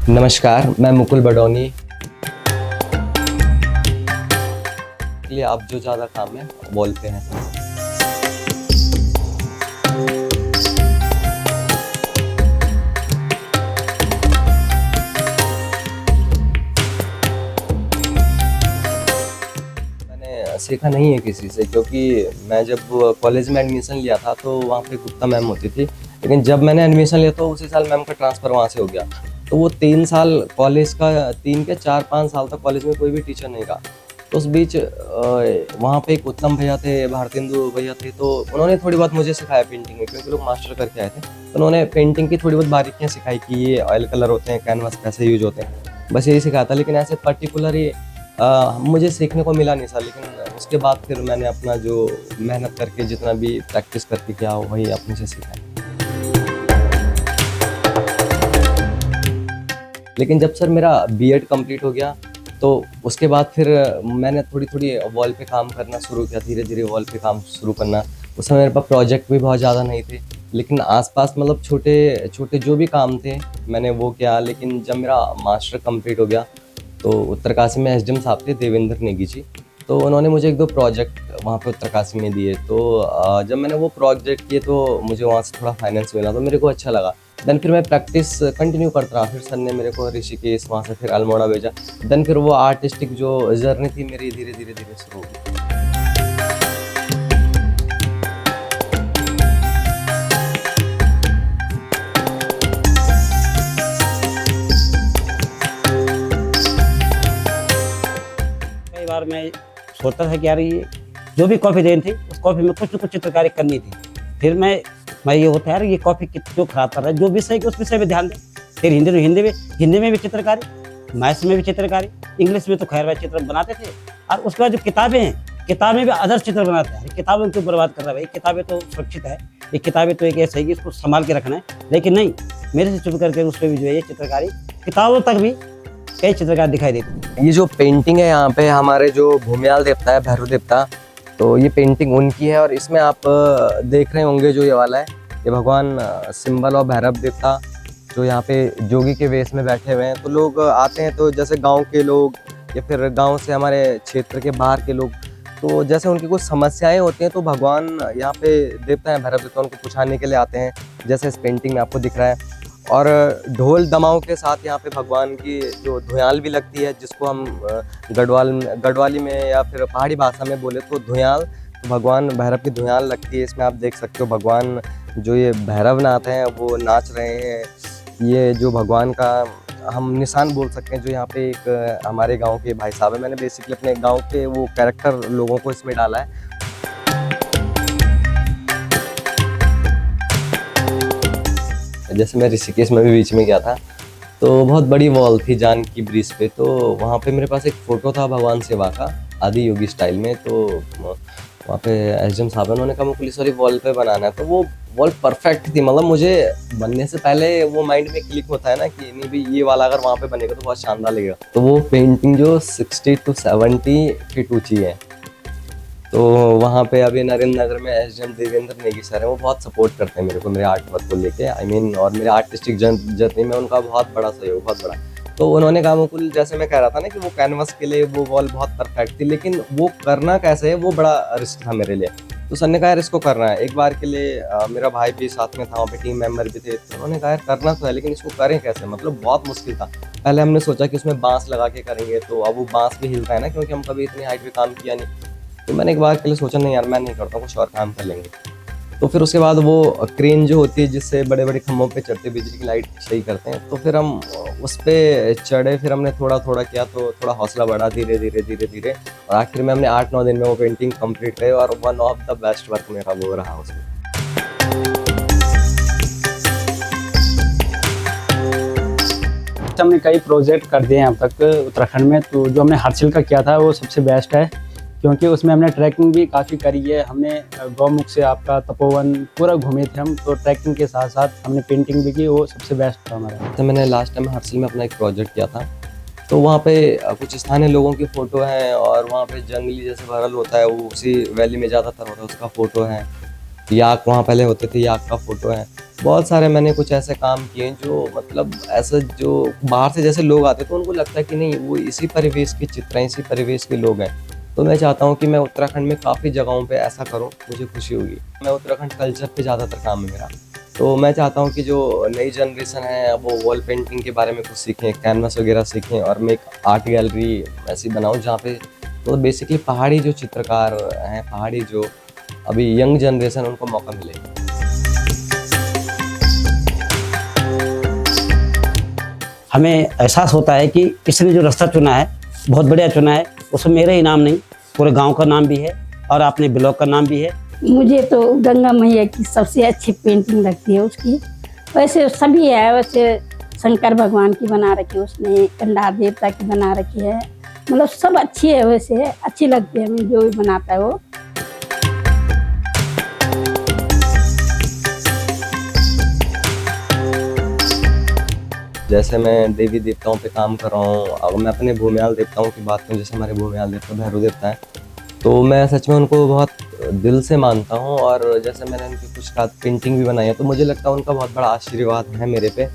नमस्कार, मैं मुकुल बडौनी। लिए आप जो ज़्यादा काम है बोलते हैं। मैंने सीखा नहीं है किसी से, क्योंकि मैं जब कॉलेज में एडमिशन लिया था तो वहाँ पे गुप्ता मैम होती थी, लेकिन जब मैंने एडमिशन लिया तो उसी साल मैम का ट्रांसफ़र वहाँ से हो गया। तो वो 3 साल कॉलेज का 3 के 4-5 साल तक कॉलेज में कोई भी टीचर नहीं रहा। तो उस बीच वहाँ पे एक उत्तम भैया थे, भारतेंदु भैया थे, तो उन्होंने थोड़ी बहुत मुझे सिखाया पेंटिंग में, क्योंकि लोग मास्टर करके आए थे। तो उन्होंने पेंटिंग की थोड़ी बहुत बारीकियाँ सिखाई कि ये ऑयल कलर होते हैं, कैनवास कैसे यूज़ होते हैं, बस यही सिखाया था। लेकिन ऐसे पर्टिकुलर मुझे सीखने को मिला नहीं सर। लेकिन उसके बाद फिर मैंने अपना जो मेहनत करके जितना भी प्रैक्टिस करके किया वही अपने से सीखा है। लेकिन जब सर मेरा बीएड कंप्लीट हो गया तो उसके बाद फिर मैंने थोड़ी-थोड़ी वॉल पे काम करना शुरू किया, धीरे-धीरे वॉल पे काम शुरू करना। उस समय मेरे पास प्रोजेक्ट भी बहुत ज़्यादा नहीं थे, लेकिन आस-पास मतलब छोटे-छोटे जो भी काम थे मैंने वो किया। लेकिन जब मेरा मास्टर कंप्लीट हो गया तो उत्तरकाशी में एसडीएम साहब थे देवेंद्र नेगी जी, तो उन्होंने मुझे 1-2 प्रोजेक्ट वहाँ पे उत्तरकाशी में दिए। तो जब मैंने वो प्रोजेक्ट किए तो मुझे वहाँ से थोड़ा फाइनेंस मिला, तो मेरे को अच्छा लगा। देन फिर मैं प्रैक्टिस कंटिन्यू करता रहा। फिर सर ने मेरे को ऋषिकेश, वहाँ से फिर अल्मोड़ा भेजा। देन फिर वो आर्टिस्टिक जो जर्नी थी मेरी धीरे-धीरे शुरू हो गई। कई बार मैं सोचता था कि यार ये जो भी कॉफ़ी देनी थी उस कॉफ़ी में कुछ न कुछ चित्रकारी करनी थी। फिर मैं ये होता है यार ये कॉफ़ी क्यों खराब कर रहा है, जो विषय के उस विषय पे ध्यान दें। फिर हिंदी में भी चित्रकारी, मैथ्स में भी चित्रकारी, इंग्लिश में तो खैर भाई चित्र बनाते थे। और उसके बाद जो किताबें हैं, किताबें भी अदर्स चित्र बनाते हैं। किताबें क्यों बर्बाद कर रहा है भाई, किताबें तो सुरक्षित है, ये किताबें तो एक ऐसा है कि इसको संभाल के रखना है। लेकिन नहीं, मेरे से चुप करके उस पर भी जो है ये चित्रकारी, किताबों तक भी कई चित्रकार दिखाई देती है। ये जो पेंटिंग है यहाँ पे हमारे जो भूमियाल देवता है, भैरव देवता, तो ये पेंटिंग उनकी है। और इसमें आप देख रहे होंगे जो ये वाला है, ये भगवान सिंबल और भैरव देवता जो यहाँ पे जोगी के वेश में बैठे हुए हैं। तो लोग आते हैं, तो जैसे गांव के लोग या फिर गांव से हमारे क्षेत्र के बाहर के लोग, तो जैसे उनकी कुछ समस्याएं होती हैं तो भगवान यहाँ पे देवता हैं, भैरव देवता, उनको पुछाने के लिए आते हैं, जैसे इस पेंटिंग में आपको दिख रहा है। और ढोल दमाओं के साथ यहाँ पे भगवान की जो धुयाल भी लगती है, जिसको हम गढ़वाली में या फिर पहाड़ी भाषा में बोले तो धुयाल, तो भगवान भैरव की धुयाल लगती है। इसमें आप देख सकते हो भगवान जो ये भैरवनाथ हैं वो नाच रहे हैं। ये जो भगवान का हम निशान बोल सकते हैं, जो यहाँ पे एक हमारे गांव के भाई साहब है, मैंने बेसिकली अपने गांव के वो कैरेक्टर लोगों को इसमें डाला है। जैसे मैं ऋषिकेश में भी बीच में गया था, तो बहुत बड़ी वॉल थी जानकी ब्रिज पे, तो वहाँ पे मेरे पास एक फ़ोटो था भगवान शिवा का आदि योगी स्टाइल में। तो वहाँ पे एसडीएम साहब उन्होंने कहा पुलिस वाली वॉल पे बनाना है, तो वो वॉल परफेक्ट थी। मतलब मुझे बनने से पहले वो माइंड में क्लिक होता है ना कि नहीं भाई ये वाला अगर वहाँ पे बनेगा तो बहुत शानदार लगेगा। तो वो पेंटिंग जो 60 to 70 फीट ऊँची है, तो वहाँ पे अभी नरेंद्र नगर में एसडीएम देवेंद्र नेगी सर हैं, वो बहुत सपोर्ट करते हैं मेरे को, मेरे आर्ट वर्क को लेके, और मेरे आर्टिस्टिक जर्नी में उनका बहुत बड़ा सहयोग, बहुत बड़ा। तो उन्होंने कहा मुकुल, जैसे मैं कह रहा था ना कि वो कैनवस के लिए वो वॉल बहुत परफेक्ट थी, लेकिन वो करना कैसे है वो बड़ा रिस्क था मेरे लिए। तो सर ने कहा यार इसको करना है एक बार के लिए। मेरा भाई भी साथ में था, वहाँ पे टीम मेंबर भी थे, तो उन्होंने कहा यार करना तो है, लेकिन इसको करें कैसे, मतलब बहुत मुश्किल था। पहले हमने सोचा कि उसमें बाँस लगा के करेंगे, तो अब वो बाँस भी हिलता है ना, क्योंकि हम कभी इतनी हाइट पे काम किया नहीं। तो मैंने एक बार के लिए सोचा नहीं यार मैं नहीं करता, कुछ और काम कर लेंगे। तो फिर उसके बाद वो क्रेन जो होती है जिससे बड़े बड़े खम्भों पे चढ़ते बिजली की लाइट सही करते हैं, तो फिर हम उस पे चढ़े। फिर हमने थोड़ा थोड़ा किया, तो थोड़ा हौसला बढ़ा धीरे धीरे, और आखिर में हमने 8-9 दिन में वो पेंटिंग कंप्लीट करे, और one of the best work मेरा वो रहा उसमें। हमने कई प्रोजेक्ट कर दिए हैं अब तक उत्तराखंड में, तो जो हमने हर्षिल का किया था वो सबसे बेस्ट है, क्योंकि उसमें हमने ट्रैकिंग भी काफ़ी करी है। हमने गौमुख से आपका तपोवन पूरा घूमे थे हम, तो ट्रैकिंग के साथ साथ हमने पेंटिंग भी की, वो सबसे बेस्ट था हमारा। तो मैंने लास्ट टाइम हर्षिल में अपना एक प्रोजेक्ट किया था, तो वहाँ पे कुछ स्थानीय लोगों की फ़ोटो है, और वहाँ पे जंगली जैसे भरल होता है वो उसी वैली में ज़्यादातर होता है, उसका फ़ोटो है। याक वहाँ पहले होते थे, याक का फ़ोटो है। बहुत सारे मैंने कुछ ऐसे काम किए जो मतलब ऐसा जो बाहर से जैसे लोग आते तो उनको लगता है कि नहीं वो इसी परिवेश के चित्र हैं, इसी परिवेश के लोग हैं। तो मैं चाहता हूँ कि मैं उत्तराखंड में काफ़ी जगहों पे ऐसा करूँ, मुझे खुशी होगी। मैं उत्तराखंड कल्चर पे ज़्यादातर काम है मेरा, तो मैं चाहता हूँ कि जो नई जनरेशन है वो वॉल पेंटिंग के बारे में कुछ सीखें, कैनवस वगैरह सीखें और मैं एक आर्ट गैलरी ऐसी बनाऊँ जहाँ पे तो बेसिकली पहाड़ी जो चित्रकार हैं, पहाड़ी जो अभी यंग जनरेशन उनको मौका मिले। हमें एहसास होता है कि इसने जो रास्ता चुना है बहुत बढ़िया चुना है। उसमें मेरा ही नाम नहीं, पूरे गांव का नाम भी है और अपने ब्लॉक का नाम भी है। मुझे तो गंगा मैया की सबसे अच्छी पेंटिंग लगती है उसकी। वैसे सभी है, वैसे शंकर भगवान की बना रखी है उसने, कंडार देवता की बना रखी है, मतलब सब अच्छी है। वैसे अच्छी लगती है हमें जो भी बनाता है वो। जैसे मैं देवी देवताओं पे काम कर रहा हूँ, अगर मैं अपने भूमियाल देवताओं की बात करूँ, जैसे हमारे भूमियाल देवता भैरव देवता है, तो मैं सच में उनको बहुत दिल से मानता हूँ। और जैसे मैंने उनकी कुछ पेंटिंग भी बनाई है तो मुझे लगता है उनका बहुत बड़ा आशीर्वाद है मेरे पे।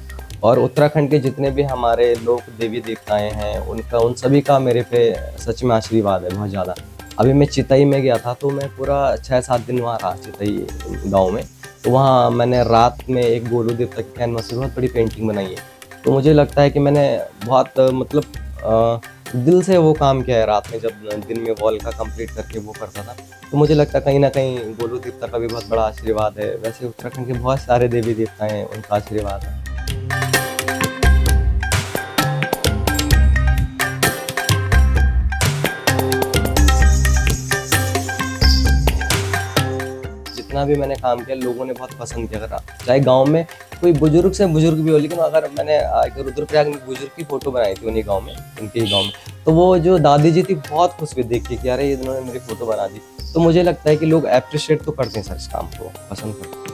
और उत्तराखंड के जितने भी हमारे लोक देवी देवताएं हैं उन सभी का मेरे पे सच में आशीर्वाद है बहुत ज़्यादा। अभी मैं चितई में गया था तो मैं पूरा 6-7 दिन वहाँ रहा चितई गाँव में। तो वहाँ मैंने रात में एक गोलू देवता की कैनवस से बहुत बड़ी पेंटिंग बनाई है। तो मुझे लगता है कि मैंने बहुत मतलब दिल से वो काम किया है रात में, जब दिन में वॉल का कंप्लीट करके वो करता था। तो मुझे लगता है कहीं ना कहीं गोलू देवता का भी बहुत बड़ा आशीर्वाद है। वैसे उत्तराखंड के बहुत सारे देवी देवता हैं, उनका आशीर्वाद है। जितना भी मैंने काम किया लोगों ने बहुत पसंद किया। अगर चाहे गांव में कोई बुजुर्ग से बुजुर्ग भी हो, लेकिन अगर मैंने रुद्रप्रयाग में बुजुर्ग की फोटो बनाई थी उन्हीं गांव में, उनके ही गांव में, तो वो जो दादी जी थी बहुत खुश हुई देख के कि अरे ये इन्होंने मेरी फोटो बना दी। तो मुझे लगता है कि लोग अप्रिशिएट तो करते हैं सर, इस काम को पसंद करते हैं।